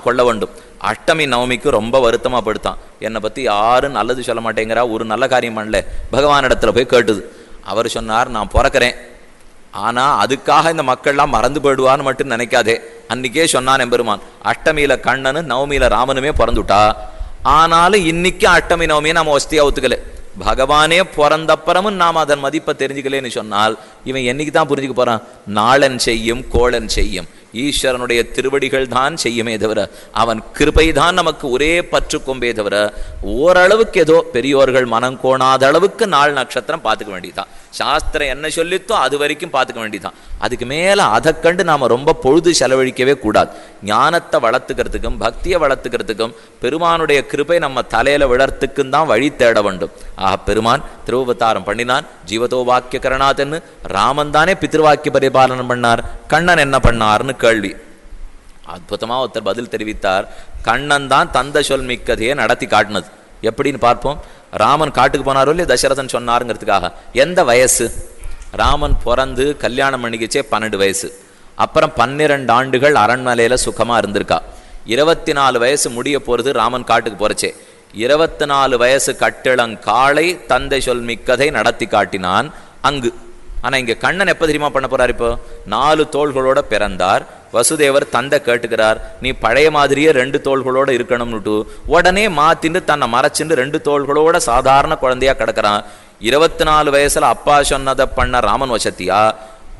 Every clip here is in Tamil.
கொள்ள வேண்டும். அஷ்டமி நவமிக்கு ரொம்ப வருத்தமாக படுத்தான். என்னை பற்றி யாரும் நல்லது சொல்ல மாட்டேங்கிறா, ஒரு நல்ல காரியம் பண்ணல. பகவான் இடத்துல போய் கேட்டுது. அவர் சொன்னார், நான் பிறக்கிறேன், ஆனால் அதுக்காக இந்த மக்கள்லாம் மறந்து போயிடுவான்னு மட்டும் நினைக்காதே. அன்றைக்கே சொன்னான் எம்பெருமான், அஷ்டமியில் கண்ணனு நவமியில் ராமனுமே பிறந்துட்டா. ஆனாலும் இன்னைக்கு அஷ்டமி நவமியை நாம் வசதியாக ஒத்துக்கலை. பகவானே பிறந்தப்புறமும் நாம் அதன் மதிப்பை தெரிஞ்சுக்கலேன்னு சொன்னால் இவன் என்னைக்கு தான் புரிஞ்சுக்க போகிறான்? நாளன் செய்யும் கோளன் செய்யும், ஈஸ்வரனுடைய திருவடிகள் தான் செய்யுமே தவிர அவன் கிருபை தான் நமக்கு ஒரே பற்று கொம்பே தவிர ஓரளவுக்கு ஏதோ பெரியோர்கள் மனம் கோணாத அளவுக்கு நாள் நட்சத்திரம் பார்த்துக்க வேண்டியதுதான். சாஸ்திரம் என்ன சொல்லித்தோ அது வரைக்கும் பார்த்துக்க வேண்டியதுதான். அதுக்கு மேலே அதை கண்டு நாம் ரொம்ப பொழுது செலவழிக்கவே கூடாது. ஞானத்தை வளர்த்துக்கிறதுக்கும் பக்தியை வளர்த்துக்கிறதுக்கும் பெருமானுடைய கிருபை நம்ம தலையில் விழறதுக்கும் தான் வழி தேட வேண்டும். பெருமான் திருவவதாரம் பண்ணினான், ஜீவதோ வாக்கிய கரணாதன்னு. ராமன் தானே பித்ருவாக்கிய பரிபாலனம் பண்ணார், கண்ணன் என்ன பண்ணார்னு கேள்வி. அற்புதமாக ஒருத்தர் பதில் தெரிவித்தார். கண்ணன் தான் தந்த சொல் மிக்கதையே நடத்தி காட்டினது. எப்படின்னு பார்ப்போம். ராமன் காட்டுக்கு போனாரோ இல்லையா, தசரதன் சொன்னாருங்கிறதுக்காக. எந்த வயசு? ராமன் பிறந்து கல்யாணம் பண்ணிக்கிச்சே 12 வயசு. அப்புறம் 12 ஆண்டுகள் அரண்மனையில் சுகமாக இருந்திருக்கா. 24 வயசு முடிய போகிறது ராமன் காட்டுக்கு போறச்சே. 24 வயசு கட்டிளங்காலை தந்தை சொல் மிக்கதை நடத்தி காட்டினான் அங்கு. ஆனால் இங்கே கண்ணன் எப்போ தெரியுமா பண்ண போறார்? இப்போ 4 தோள்களோட பிறந்தார். வசுதேவர் தந்தை கேட்டுக்கிறார், நீ பழைய மாதிரியே 2 தோள்களோட இருக்கணும்னுட்டு உடனே மாத்தின்னு தன்னை மறைச்சின்னு 2 தோள்களோட சாதாரண குழந்தையா கிடக்கிறான். 24 வயசுல அப்பா சொன்னதை பண்ண ராமன் வசத்தியா,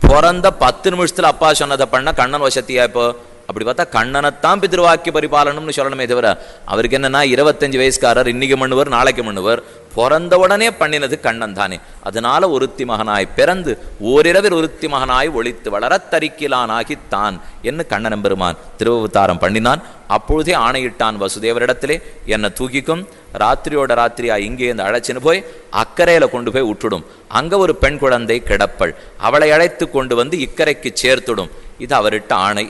பிறந்த 10 நிமிஷத்துல அப்பா சொன்னதை பண்ண கண்ணன் வசத்தியா? இப்போ அப்படி பார்த்தா கண்ணனைத்தான் பித்ருவாக்கிய பரிபாலனம்னு சொல்லணுமே தவிர அவருக்கு என்னன்னா 25 வயசுக்காரர், இன்னைக்கு மண்ணுவர் நாளைக்கு மண்ணுவர், பிறந்த உடனே பண்ணினது கண்ணன் தானே. அதனால ஒருத்தி மகனாய் பிறந்து ஓரிரவில் ஒருத்தி மகனாய் ஒளித்து வளரத்தரிக்கிலானாகித்தான் என்று கண்ணன் பெருமான் திருவவதாரம் பண்ணினான். அப்பொழுதே ஆணையிட்டான் வசுதேவரிடத்திலே, என்னை தூக்கிக்கும், ராத்திரியோட ராத்திரியா இங்கே இந்த அழைச்சின்னு போய் அக்கறையில கொண்டு போய் விட்டுடும். அங்க ஒரு பெண் குழந்தை கிடப்பள், அவளை அழைத்து கொண்டு வந்து இக்கரைக்கு சேர்த்துடும். இது அவர்கிட்ட ஆணை.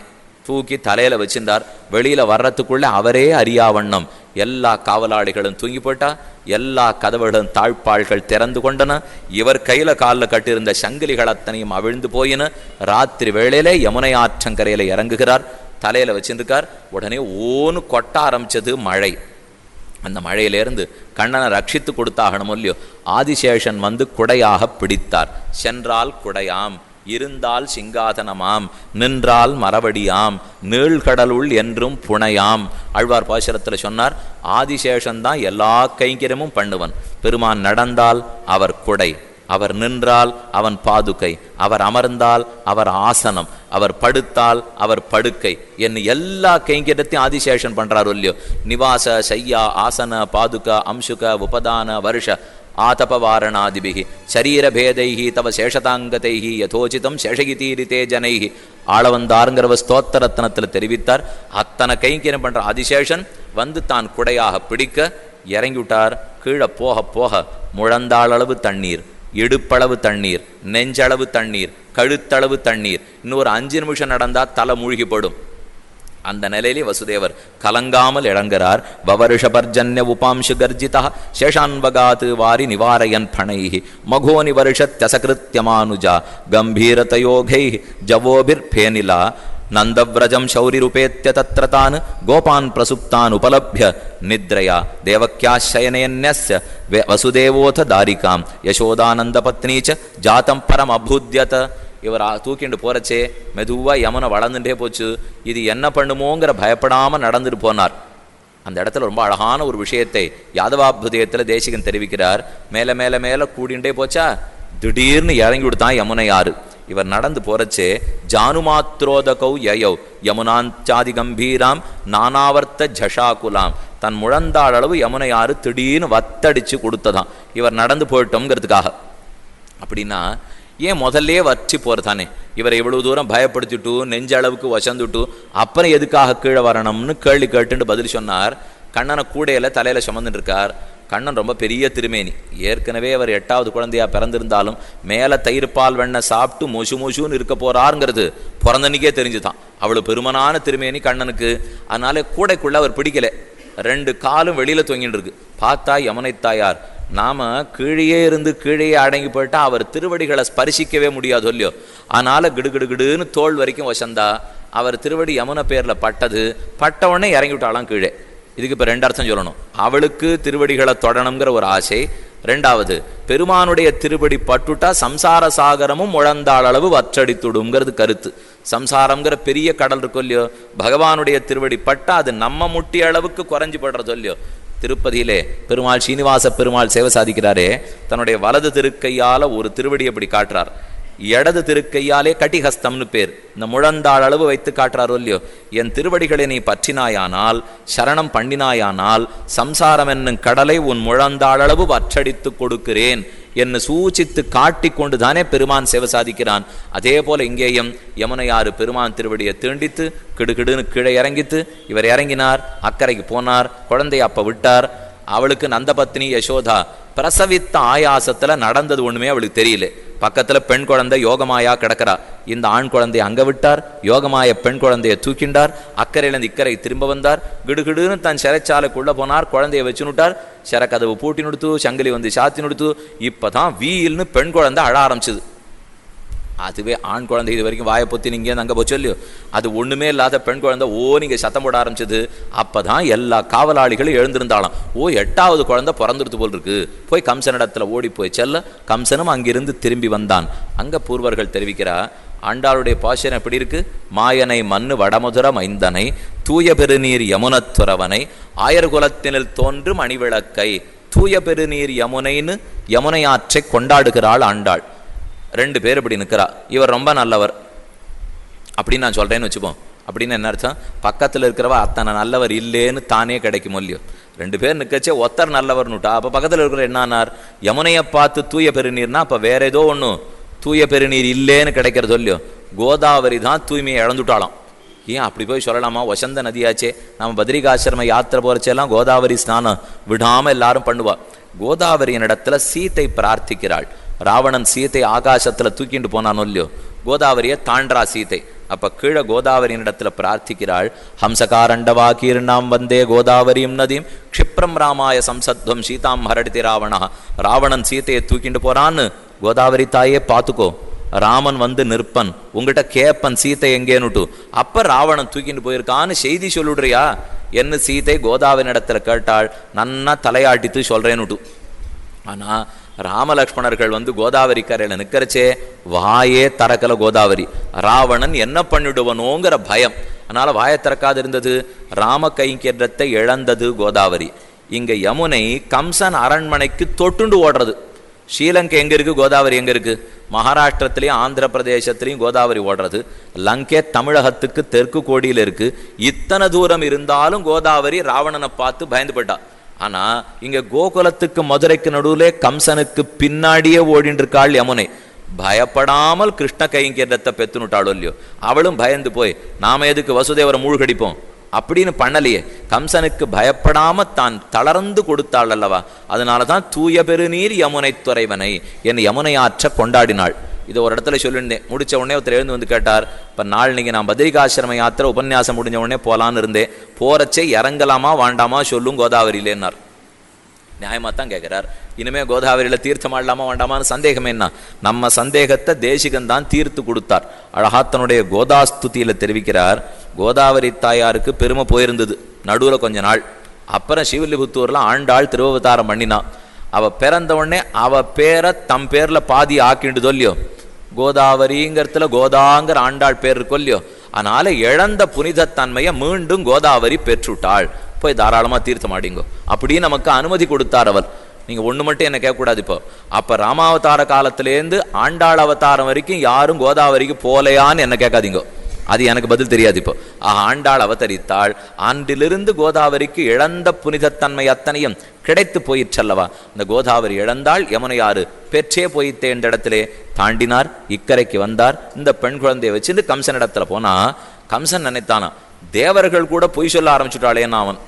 தூக்கி தலையில வச்சிருந்தார். வெளியில வர்றதுக்குள்ள அவரே அறியாவண்ணம் எல்லா காவலாளிகளும் தூங்கி போட்டா, எல்லா கதவுகளும் தாழ்பாள்கள் திறந்து கொண்டன. இவர் கையில காலில் கட்டியிருந்த சங்கிலிகள் அத்தனையும் அவிழ்ந்து போயின. ராத்திரி வேளையிலே யமுனை ஆற்றங்கரையில இறங்குகிறார், தலையில வச்சிருக்கார். உடனே ஓன்னு கொட்ட ஆரம்பிச்சது மழை. அந்த மழையிலேருந்து கண்ணனை ரட்சித்து கொடுத்தாகணும் இல்லையோ. ஆதிசேஷன் வந்து குடையாக பிடித்தார். சென்றால் குடையாம், இருந்தால் சிங்காதனமாம், நின்றால் மரவடியாம், நீழ்கடலுள் என்றும் புனையாம். ஆழ்வார் பாசுரத்தில் சொன்னார், ஆதிசேஷன் தான் எல்லா கைங்கரியமும் பண்ணுவன். பெருமான் நடந்தால் அவர் குடை, அவர் நின்றால் அவன் பாதுகை, அவர் அமர்ந்தால் அவர் ஆசனம், அவர் படுத்தால் அவர் படுக்கை என்ன எல்லா கைங்கரியத்தையும் ஆதிசேஷன் பண்றாரு இல்லையோ. நிவாச சையா ஆசன பாதுகா அம்சுக உபதான வருஷ ஆதபவாரணாதிபிகி சரீரபேதைஹி தவ சேஷதாங்கதைஹி யதோச்சிதம் சேஷகிதீரித்தே ஜனைஹி ஆளவந்தாருங்கிறவ ஸ்தோத்திரத்தனத்தில் தெரிவித்தார். அத்தனை கைங்கரியம் பண்ற ஆதிசேஷன் வந்து தான் குடையாக பிடிக்க இறங்கிவிட்டார். கீழே போக போக முழந்தாளளவு தண்ணீர், இடுப்பளவு தண்ணீர், நெஞ்சளவு தண்ணீர், கழுத்தளவு தண்ணீர். இன்னொரு 5 நிமிஷம் நடந்தா தலை மூழ்கிப்படும். அந்த நிலையிலே வசுதேவர் கலங்காமல் இழங்குகிறார். வவருஷபர்ஜன்ய உபாம்சு கர்ஜிதா சேஷான்வகாத் வாரி நிவாரயன் பணைஹி மகோனி வருஷத்யசகிருத்யமானுஜா கம்பீரதயோகை ஜவோபிர் பேனிலா நந்தவ்ரஜம் சௌரிருபேத்ய தத்ரதான் கோபான் பிரசுப்தான் உபலப்ய நித்ரயா தேவக்யாசயனேன்யஸ்ய வசுதேவோத தாரிகாம் யசோதானந்த பத்னீச்ச ஜாதம் பரம் அபூத்யத. இவர் தூக்கிண்டு போறச்சே மெதுவாக யமுனை வளர்ந்துட்டே போச்சு. இது என்ன பண்ணுமோங்கிற பயப்படாமல் நடந்துட்டு போனார். அந்த இடத்துல ரொம்ப அழகான ஒரு விஷயத்தை யாதவாபுதயத்தில் தேசிகன் தெரிவிக்கிறார். மேலே மேலே மேலே கூடிண்டே போச்சா, திடீர்னு இறங்கி விடுத்தான் யமுனை ஆறு. இவர் நடந்து போறச்சே ஜானுமாத்ரோதகௌ யயௌ யமுனாஞ்சாதி கம்பீராம் நானாவர்த்த ஜஷாகுலாம். தன் முழந்தாள் அளவு யமுனை ஆறு திடீர்னு வத்தடிச்சு கொடுத்ததான் இவர் நடந்து போயிட்டோங்கிறதுக்காக. அப்படின்னா ஏன் முதல்லே வற்றி போகிறதானே? இவரை இவ்வளவு தூரம் பயப்படுத்திட்டு நெஞ்ச அளவுக்கு வசந்துட்டு அப்புறம் எதுக்காக கீழே வரணும்னு கேள்வி கேட்டுன்னு பதில் சொன்னார். கண்ணனை கூடையில் தலையில் சுமந்துட்டு இருக்கார். கண்ணன் ரொம்ப பெரிய திருமேனி. ஏற்கனவே அவர் 8வது குழந்தையா பிறந்திருந்தாலும் மேலே தயிர்பால் வெண்ணெய் சாப்பிட்டு மொசு மொசுன்னு இருக்க போறாருங்கிறது பிறந்தன்னைக்கே தெரிஞ்சுதான். அவ்வளோ பெருமனான திருமேனி கண்ணனுக்கு. அதனால கூடைக்குள்ள அவர் பிடிக்கல. 2 காலும் வெளியில தொங்கிட்டு இருக்கு. பார்த்தா யமுனை தாயார். நாம கீழே இருந்து கீழே அடங்கி போயிட்டா அவர் திருவடிகளை ஸ்பரிசிக்கவே முடியாது இல்லையோ. அதனால கிடுகிடுகிடுன்னு தோல் வரைக்கும் வசந்தா. அவர் திருவடி யமுனை பேரில் பட்டது, பட்ட உடனே இறங்கி விட்டாலாம் கீழே. இதுக்கு இப்போ 2 அர்த்தம் சொல்லணும். அவளுக்கு திருவடிகளை தொடணுங்கிற ஒரு ஆசை. 2வது, பெருமானுடைய திருவடி பட்டுட்டா சம்சார சாகரமும் முழந்தாள் அளவு வற்றடித்துடுங்கிறது கருத்து. சம்சாரம்ங்கிற பெரிய கடல் இருக்கும் இல்லையோ, பகவானுடைய திருவடி பட்டா அது நம்ம முட்டி அளவுக்கு குறைஞ்சி படுறதோ இல்லையோ. திருப்பதியிலே பெருமாள் ஸ்ரீனிவாச பெருமாள் சேவை சாதிக்கிறாரே, தன்னுடைய வலது திருக்கையால் ஒரு திருவடி அப்படி காட்டுறார், இடது திருக்கையாலே கட்டிஹஸ்தம்னு பேர், இந்த முழந்தாள் அளவு வைத்து காட்டுறாரோ இல்லையோ. என் திருவடிகளை நீ பற்றினாயானால், சரணம் பண்ணினாயானால், சம்சாரம் என்னும் கடலை உன் முழந்தாள் அளவு வற்றடித்து கொடுக்கிறேன் என்று சூச்சித்து காட்டி கொண்டு தானே பெருமான் சேவை சாதிக்கிறான். அதே போல இங்கேயும் யமுனையாறு பெருமான் திருவடியை தீண்டித்து கிடுகிடுன்னு கீழே இறங்கித்து, இவர் இறங்கினார், அக்கறைக்கு போனார், குழந்தைய அப்ப விட்டார். அவளுக்கு நந்தபத்னி யசோதா பிரசவித்த ஆயாசத்துல நடந்தது ஒண்ணுமே அவளுக்கு தெரியல. பக்கத்துல பெண் குழந்தை யோகமாயா கிடக்கிறா. இந்த ஆண் குழந்தைய அங்க விட்டார், யோகமாய பெண் குழந்தைய தூக்கிண்டார், அக்கறையிலிருந்து இக்கரை திரும்ப வந்தார், கிடுகிடுன்னு தன் சிறைச்சாலைக்குள்ள போனார், குழந்தைய வச்சுனுட்டார், சிறக்கதவு பூட்டி நுடுத்து, சங்கிலி வந்து சாத்தி நுடுத்து. இப்பதான் வீல்னு பெண் குழந்தை அழ ஆரம்பிச்சுது. அதுவே ஆண் குழந்தை இது வரைக்கும் வாயை பொத்தி நீங்க அங்கே போச்சு இல்லையோ, அது ஒண்ணுமே இல்லாத பெண் குழந்தை நீங்க சத்தம் போட ஆரம்பிச்சது. அப்பதான் எல்லா காவலாளிகளும் எழுந்திருந்தாலும், 8வது குழந்தை பிறந்துடுத்து போல் இருக்கு, போய் கம்சனிடத்துல ஓடி போய் செல்ல, கம்சனும் அங்கிருந்து திரும்பி வந்தான். அங்க பூர்வர்கள் தெரிவிக்கிறா, ஆண்டாளுடைய பாஷன் எப்படி இருக்கு? மாயனை மண்ணு வடமுதுர மைந்தனை தூய பெருநீர் யமுனத்துறவனை ஆயர்குலத்தினில் தோன்றும் அணிவிளக்கை. தூய பெருநீர் யமுனைன்னு யமுனையாற்றை கொண்டாடுகிறாள் ஆண்டாள். 2 பேர் இப்படி நிற்கிறா, இவர் ரொம்ப நல்லவர் அப்படின்னு நான் சொல்றேன்னு வச்சுப்போம். அப்படின்னு என்ன அர்த்தம்? பக்கத்தில் இருக்கிறவ அத்தனை நல்லவர் இல்லேன்னு தானே கிடைக்கும் இல்லையோ. 2 பேர் நிற்கச்சே ஒத்தர் நல்லவர்னுட்டா, அப்போ பக்கத்தில் இருக்கிற என்னானார்? யமுனையை பார்த்து தூய பெருநீர்னா அப்போ வேற ஏதோ ஒன்றும் தூய பெருநீர் இல்லேன்னு கிடைக்கிறது இல்லையோ. கோதாவரி தான் தூய்மையை இழந்துட்டாலாம். ஏன் அப்படி போய் சொல்லலாமா? வசந்த நதியாச்சே. நம்ம பத்ரிகாசிரம யாத்திரை போறச்செல்லாம் கோதாவரி ஸ்நானம் விடாமல் எல்லாரும் பண்ணுவா. கோதாவரியின் இடத்துல சீத்தை பிரார்த்திக்கிறாள். ராவணன் சீத்தை ஆகாசத்துல தூக்கிட்டு போனானோ இல்லையோ, கோதாவரியை தாண்டா சீத்தை. அப்ப கீழே கோதாவரியின் இடத்துல பிரார்த்திக்கிறாள், ஹம்சகாரண்டவா கீர்ணாம் வந்தே கோதாவரியும் நதியும் க்ஷிப்ரம் ராமாய சம்சத்வம் சீதாம் ஹரடிதி ராவணா. ராவணன் சீத்தையை தூக்கிட்டு போறான்னு கோதாவரி தாயே பார்த்துக்கோ, ராமன் வந்து நிற்பன், உங்ககிட்ட கேப்பன் சீத்தை எங்கேனுட்டு. அப்ப ராவணன் தூக்கிட்டு போயிருக்கான்னு செய்தி சொல்லிடுறியா என்ன? சீத்தை கோதாவரி இடத்துல கேட்டாள், நன்னா தலையாட்டித்து சொல்றேன்னுட்டு. ஆனா ராமலக்ஷ்மணர்கள் வந்து கோதாவரி கரையில நிற்கிறச்சே வாயே திறக்கல கோதாவரி. ராவணன் என்ன பண்ணிடுவனோங்கிற பயம், அதனால வாயை திறக்காது இருந்தது. ராம கைங்கரியத்தை இழந்தது கோதாவரி. இங்க யமுனை கம்சன் அரண்மனைக்கு தொட்டுண்டு ஓடுறது. ஸ்ரீலங்கை எங்க இருக்கு? கோதாவரி எங்க இருக்கு? மகாராஷ்டிரத்திலையும் ஆந்திர பிரதேசத்திலையும் கோதாவரி ஓடுறது. லங்கை தமிழகத்துக்கு தெற்கு கோடியில் இருக்கு. இத்தனை தூரம் இருந்தாலும் கோதாவரி ராவணனை பார்த்து பயந்துபட்டா. ஆனா இங்க கோகுலத்துக்கு மதுரைக்கு நடுவுலே கம்சனுக்கு பின்னாடியே ஓடிட்டு இருக்காள் யமுனை. பயப்படாமல் கிருஷ்ண கைங்கரியத்தை பெத்துனுட்டாளோ இல்லையோ, அவளும் பயந்து போய் நாம எதுக்கு வசுதேவரை மூழ்கடிப்போம் அப்படின்னு பண்ணலையே. கம்சனுக்கு பயப்படாம தான் தளர்ந்து கொடுத்தாள் அல்லவா. அதனாலதான் தூய பெருநீர் யமுனை துறைவனை என் யமுனை ஆற்ற கொண்டாடினாள். இதை ஒரு இடத்துல சொல்லியிருந்தேன். முடிச்ச உடனே ஒருத்தர் எழுந்து வந்து கேட்டார், இப்போ நாள் நீங்கள் நான் பத்ரிகாசிரம யாத்திரை உபன்யாசம் முடிஞ்ச உடனே போகலான்னு இருந்தேன், போகிறச்சே இறங்கலாமா வேண்டாமா சொல்லும் கோதாவரியிலேன்னார். நியாயமாக தான் கேட்குறார். இனிமேல் கோதாவரியில் தீர்த்தம் ஆடலாமா வேண்டாமான்னு சந்தேகம் என்ன? நம்ம சந்தேகத்தை தேசிகன்தான் தீர்த்து கொடுத்தார். அழகாத்தனுடைய கோதாஸ்துதியில் தெரிவிக்கிறார், கோதாவரி தாயாருக்கு பெருமை போயிருந்தது நடுவில் கொஞ்ச நாள். அப்புறம் சிவலிபுத்தூரில் ஆண்டாள் திருவவதாரம் பண்ணினா. அவள் பிறந்த உடனே அவள் பேரை தம் பேரில் பாதி ஆக்கிண்டுதோ இல்லையோ. கோதாவரிங்கிறதுல கோதாங்கிற ஆண்டாள் பேர் இருக்கோ இல்லையோ. அதனால இழந்த புனிதத்தன்மையை மீண்டும் கோதாவரி பெற்றுட்டாள். போய் தாராளமாக தீர்த்தம் ஆடிங்கோ அப்படின்னு நமக்கு அனுமதி கொடுத்தார் அவர். நீங்கள் ஒன்று மட்டும் என்ன கேட்கக்கூடாது. இப்போ அப்போ ராமாவதார காலத்திலேருந்து ஆண்டாள் அவதாரம் வரைக்கும் யாரும் கோதாவரிக்கு போலையான்னு என்ன கேட்காதீங்கோ, அது எனக்கு பதில் தெரியாது. இப்போ ஆண்டாள் அவதரித்தாள், ஆண்டிலிருந்து கோதாவரிக்கு இழந்த புனிதத்தன்மை அத்தனையும் கிடைத்து போயிற்றல்லவா. இந்த கோதாவரி இழந்தாள், யமுனையாறு பெற்றே போயிட்டே இந்த இடத்திலே தாண்டினார், இக்கரைக்கு வந்தார். இந்த பெண் குழந்தையை வச்சுட்டு கம்சன் இடத்துல போனா கம்சன் நினைத்தானா, தேவர்கள் கூட பொய் சொல்ல ஆரம்பிச்சுட்டாளேன்னு. அவன்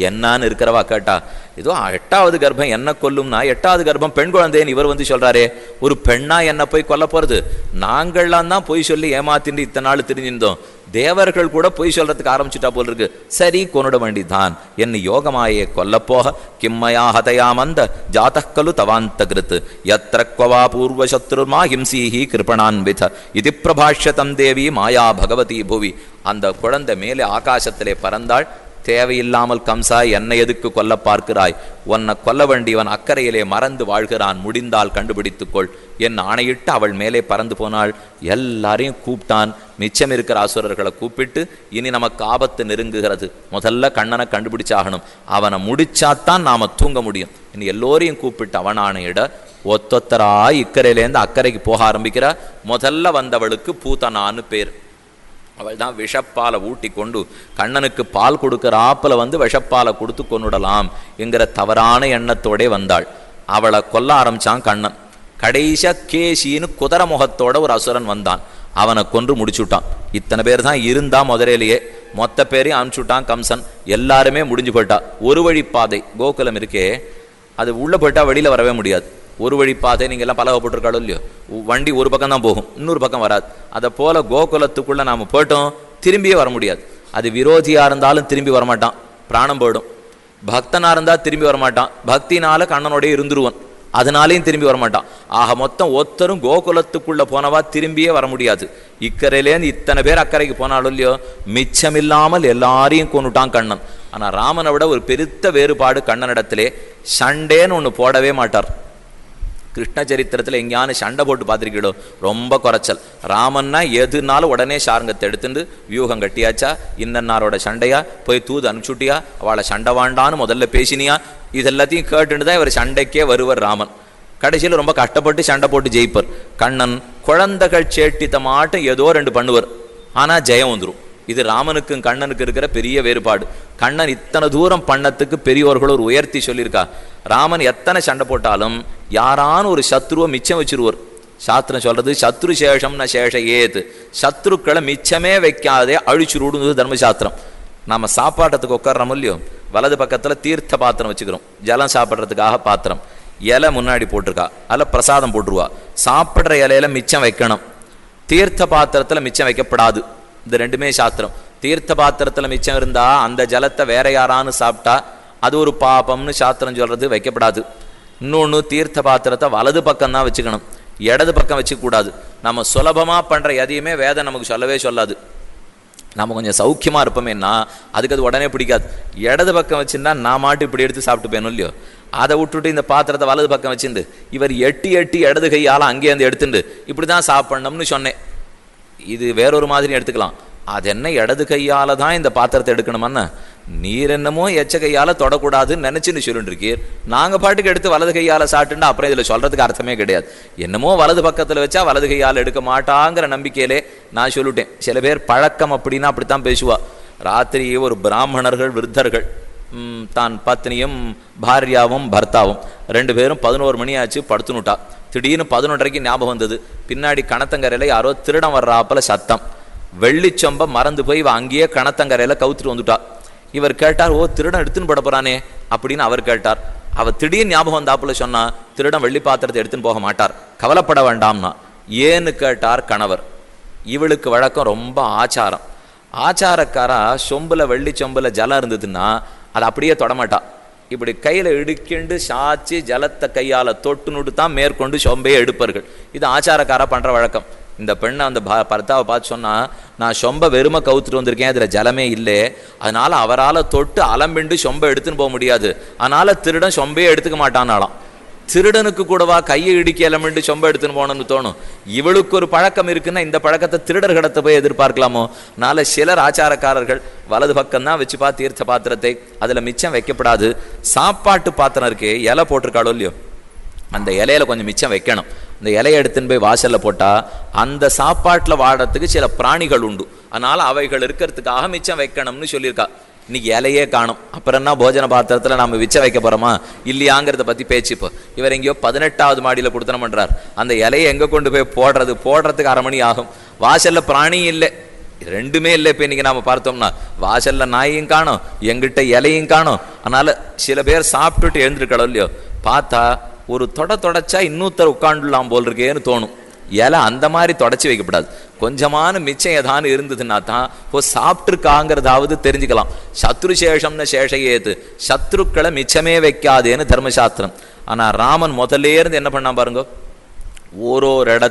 என்னான்னு இருக்கிறவா கேட்டா, ஏதோ 8வது கர்ப்பம் என்ன கொல்லும்னா 8வது கர்ப்பம் பெண் குழந்தைன்னு இவர் வந்து சொல்றாரே, ஒரு பெண்ணா என்ன போய் கொல்ல போறது? நாங்கள்லாம் தான் பொய் சொல்லி ஏமாத்திட்டு இத்தனை நாள் தெரிஞ்சிருந்தோம், தேவர்கள் கூட பொய் சொல்றதுக்கு ஆரம்பிச்சுட்டா போல் இருக்கு. சரி, கொன்னுட வேண்டிதான். என்ன யோகமாயே கொல்லப்போக கிம்மயா ஹதயாமந்த ஜாத்தக்கலு தவாந்த கிருத்து யத்ரக்வவா பூர்வசத்ருமா ஹிம்சீஹி கிருபணான்வித இது பிரபாஷ்யதம் தேவி மாயா பகவதி புவி. அந்த குழந்தை மேலே ஆகாசத்திலே பறந்தாள். தேவையில்லாமல் கம்சா, என்னை எதுக்கு கொல்ல பார்க்கிறாய்? உன்னை கொல்ல வேண்டியவன் அக்கறையிலே மறந்து வாழ்கிறான், முடிந்தால் கண்டுபிடித்துக்கொள் என் ஆணையிட்டு அவள் மேலே பறந்து போனாள். எல்லாரையும் கூப்பிட்டான். மிச்சம் இருக்கிற அசுரர்களை கூப்பிட்டு, இனி நமக்கு ஆபத்து நெருங்குகிறது, முதல்ல கண்ணனை கண்டுபிடிச்சாகணும், அவனை முடிச்சாத்தான் நாம தூங்க முடியும். இனி எல்லோரையும் கூப்பிட்டு அவன் ஆணையிட ஒத்தொத்தரா இக்கரையிலேருந்து அக்கறைக்கு போக ஆரம்பிக்கிறா. முதல்ல வந்தவளுக்கு பூத்தனான்னு பேர். அவள் தான் விஷப்பாலை ஊட்டி கொண்டு கண்ணனுக்கு பால் கொடுக்குறாப்புல வந்து விஷப்பாலை கொடுத்து கொன்னுடலாம் என்கிற தவறான எண்ணத்தோடே வந்தாள். அவளை கொல்ல ஆரம்பிச்சான் கண்ணன். கடைசியா கேசின்னு குதிரை முகத்தோட ஒரு அசுரன் வந்தான். அவனை கொன்று முடிச்சுட்டான். இத்தனை பேர் தான் இருந்தா முதலிலேயே. மொத்த பேரையும் அனுப்பிச்சுட்டான் கம்சன். எல்லாருமே முடிஞ்சு போயிட்டா. ஒரு வழி பாதை கோகுலம் இருக்கே, அது உள்ள போயிட்டா வெளியில வரவே முடியாது. ஒரு வழி பாதை நீங்கள் எல்லாம் பழகப்பட்டிருக்காளோ இல்லையோ, வண்டி ஒரு பக்கம் தான் போகும், இன்னொரு பக்கம் வராது. அதை போல கோகுலத்துக்குள்ள நாம போயிட்டோம், திரும்பியே வர முடியாது. அது விரோதியா இருந்தாலும் திரும்பி வரமாட்டான், பிராணம் போயிடும். பக்தனா இருந்தா திரும்பி வரமாட்டான், பக்தினால கண்ணனோடய இருந்துருவன், அதனாலையும் திரும்பி வரமாட்டான். ஆக மொத்தம் ஒத்தரும் கோகுலத்துக்குள்ள போனவா திரும்பியே வர முடியாது. இக்கரையிலேருந்து இத்தனை பேர் அக்கறைக்கு போனாலும் இல்லையோ, மிச்சமில்லாமல் எல்லாரையும் கொண்டுட்டான் கண்ணன். ஆனா ராமனை விட ஒரு பெருத்த வேறுபாடு கண்ணனிடத்திலே, சண்டேன்னு ஒன்று போடவே மாட்டார். கிருஷ்ண சரித்திரத்தில் எங்கேயான சண்டை போட்டு பார்த்துருக்கீடோ, ரொம்ப குறைச்சல். ராமன்னா எதுனாலும் உடனே சார்ங்கத்தை எடுத்துட்டு வியூகம் கட்டியாச்சா, இன்னன்னாரோட சண்டையா, போய் தூது அனுப்பிச்சுட்டியா, அவளை சண்டை வாண்டான்னு முதல்ல பேசினியா, இதெல்லாத்தையும் கேட்டுட்டு தான் இவர் சண்டைக்கே வருவர் ராமன். கடைசியில் ரொம்ப கஷ்டப்பட்டு சண்டை போட்டு ஜெயிப்பர். கண்ணன் குழந்தைகள் சேட்டித்த மாட்டும் ஏதோ 2 பண்ணுவர், ஆனால் ஜெயம் வந்துடும். இது ராமனுக்கும் கண்ணனுக்கு இருக்கிற பெரிய வேறுபாடு. கண்ணன் இத்தனை தூரம் பண்ணத்துக்கு பெரியோர்கள் ஒரு உயர்த்தி சொல்லியிருக்கா. ராமன் எத்தனை சண்டை போட்டாலும் யாரான ஒரு சத்ருவை மிச்சம் வச்சிருவார். சாஸ்திரம் சொல்றது சத்ரு சேஷம்னா சேஷ ஏது, சத்ருக்களை மிச்சமே வைக்காதே அழிச்சுருடுங்கிறது தர்மசாஸ்திரம். நாம சாப்பாட்டத்துக்கு உட்கார்றோம் இல்லையோ, வலது பக்கத்துல தீர்த்த பாத்திரம் வச்சுக்கிறோம், ஜலம் சாப்பிட்றதுக்காக பாத்திரம், இலை முன்னாடி போட்டிருக்கா, அதில் பிரசாதம் போட்டுருவா. சாப்பிட்ற இலையில மிச்சம் வைக்கணும், தீர்த்த பாத்திரத்துல மிச்சம் வைக்கப்படாது. இந்த ரெண்டுமே சாஸ்திரம். தீர்த்த பாத்திரத்துல மிச்சம் இருந்தா அந்த ஜலத்தை வேற யாரான்னு சாப்பிட்டா அது ஒரு பாபம்னு சாஸ்திரம் சொல்றது, வைக்கப்படாது. இன்னொன்று, தீர்த்த பாத்திரத்தை வலது பக்கம் தான் வச்சுக்கணும், இடது பக்கம் வச்சுக்கூடாது. நம்ம சுலபமாக பண்ணுற எதையுமே வேதம் நமக்கு சொல்லவே சொல்லாது. நம்ம கொஞ்சம் சௌக்கியமாக இருப்போமேன்னா அதுக்கு அது உடனே பிடிக்காது. இடது பக்கம் வச்சுருந்தா நான் மாட்டு இப்படி எடுத்து சாப்பிட்டு போயணும் இல்லையோ, அதை விட்டுட்டு இந்த பாத்திரத்தை வலது பக்கம் வச்சுருந்து இவர் எட்டி இடது கையால் அங்கேருந்து எடுத்துட்டு இப்படி தான் சாப்பிட்ணும்னு சொன்னேன். இது வேறொரு மாதிரி எடுத்துக்கலாம். அது என்ன இடது கையால் தான் இந்த பாத்திரத்தை எடுக்கணுமான்னு நீர் என்னமோ எச்ச கையால் தொடக்கூடாதுன்னு நினச்சின்னு சொல்லிட்டு இருக்கீர். நாங்கள் பாட்டுக்கு எடுத்து வலது கையால் சாப்பிட்டுன்னா அப்புறம் இதில் சொல்கிறதுக்கு அர்த்தமே கிடையாது. என்னமோ வலது பக்கத்தில் வச்சா வலது கையால் எடுக்க மாட்டாங்கிற நம்பிக்கையிலே நான் சொல்லிட்டேன். சில பேர் பழக்கம் அப்படின்னா அப்படித்தான் பேசுவா. ராத்திரி ஒரு பிராமணர்கள் விருத்தர்கள் தான் பத்னியும் பாரியாவும் பர்த்தாவும் 2 பேரும் 11 மணி ஆச்சு படுத்துனுட்டா. திடீர்னு 11:30 ஞாபகம் வந்தது, பின்னாடி கணத்தங்கரையில் யாரோ திருடம் வர்றாப்புல சத்தம். வெள்ளிச்சொம்ப மறந்து போய் இவ அங்கேயே கணத்தங்கரையில் கவுத்துட்டு வந்துட்டா. இவர் கேட்டார், ஓ திருடன் எடுத்துன்னு போட போறானே அப்படின்னு அவர் கேட்டார். அவ திடீர்னு ஞாபகம் வந்தாப்புல சொன்னா, திருடன் வெள்ளி பாத்திரத்தை எடுத்துன்னு போக மாட்டார், கவலைப்பட வேண்டாம்னா. ஏன்னு கேட்டார் கணவர். இவளுக்கு வழக்கம் ரொம்ப ஆச்சாரம். ஆச்சாரக்காரா சொம்புல வெள்ளி சொம்புல ஜலம் இருந்ததுன்னா அதை அப்படியே தொடமாட்டா. இப்படி கையில் இடுக்கிண்டு சாச்சி ஜலத்தை கையால் தொட்டுனுட்டு தான் மேற்கொண்டு சொம்பையே எடுப்பார்கள். இது ஆச்சாரக்காரா பண்ணுற வழக்கம். இந்த பெண்ணை அந்த பர்த்தாவை பார்த்து சொன்னால், நான் சொம்பை வெறுமை கவுத்துட்டு வந்திருக்கேன், அதில் ஜலமே இல்லை, அதனால் அவரால் தொட்டு அலம்பிண்டு சொம்பை எடுத்துன்னு போக முடியாது, அதனால் திருடன் சொம்பையே எடுத்துக்க மாட்டானாலாம். திருடனுக்கு கூடவா கையை இடுக்கி அலம்பிண்டு சொம்பை எடுத்துன்னு போகணும்னு தோணும். இவளுக்கு ஒரு பழக்கம் இருக்குன்னா இந்த பழக்கத்தை திருடர்கிட்ட போய் எதிர்பார்க்கலாமோ? அதனால சிலர் ஆச்சாரக்காரர்கள் வலது பக்கம்தான் வச்சுப்பா தீர்த்த பாத்திரத்தை, அதில் மிச்சம் வைக்கப்படாது. சாப்பாட்டு பாத்திரம் இருக்கே, இலை போட்டிருக்காளோ இல்லையோ, அந்த இலையில கொஞ்சம் மிச்சம் வைக்கணும். இந்த இலையை எடுத்துன்னு போய் வாசல்ல போட்டா அந்த சாப்பாட்டில் வாடுறதுக்கு சில பிராணிகள் உண்டு, அதனால அவைகள் இருக்கிறதுக்காக மிச்சம் வைக்கணும்னு சொல்லியிருக்கா. இன்னைக்கு இலையே காணும், அப்புறம் என்ன போஜன பாத்திரத்தில் நம்ம மிச்சம் வைக்க போறோமா இல்லையாங்கிறத பத்தி பேச்சு. இப்போ இவர் எங்கேயோ 18வது மாடியில் கொடுத்தனம் பண்றார். அந்த இலையை எங்க கொண்டு போய் போடுறதுக்கு 1/2 மணி ஆகும். வாசல்ல பிராணி இல்லை, ரெண்டுமே இல்லை. இப்போ இன்னைக்கு நாம பார்த்தோம்னா வாசல்ல நாயையும் காணும், எங்கிட்ட இலையும் காணும். அதனால சில பேர் சாப்பிட்டுட்டு எழுந்திருக்கணும் இல்லையோ, பார்த்தா ஒரு தொடச்சா இன்னொருத்தர் உட்காந்துலாம் போல் இருக்கேன்னு தோணும். இலை அந்த மாதிரி தொடச்சி வைக்கப்படாது. கொஞ்சமான மிச்சம் ஏதானு இருந்ததுன்னா தான் இப்போ சாப்பிட்டுருக்காங்கிறதாவது தெரிஞ்சுக்கலாம். சத்ருசேஷம்னு சேஷையேது, சத்ருக்களை மிச்சமே வைக்காதேன்னு தர்மசாஸ்திரம். ஆனால் ராமன் முதல்ல இருந்து என்ன பண்ணா பாருங்க, ஓரோ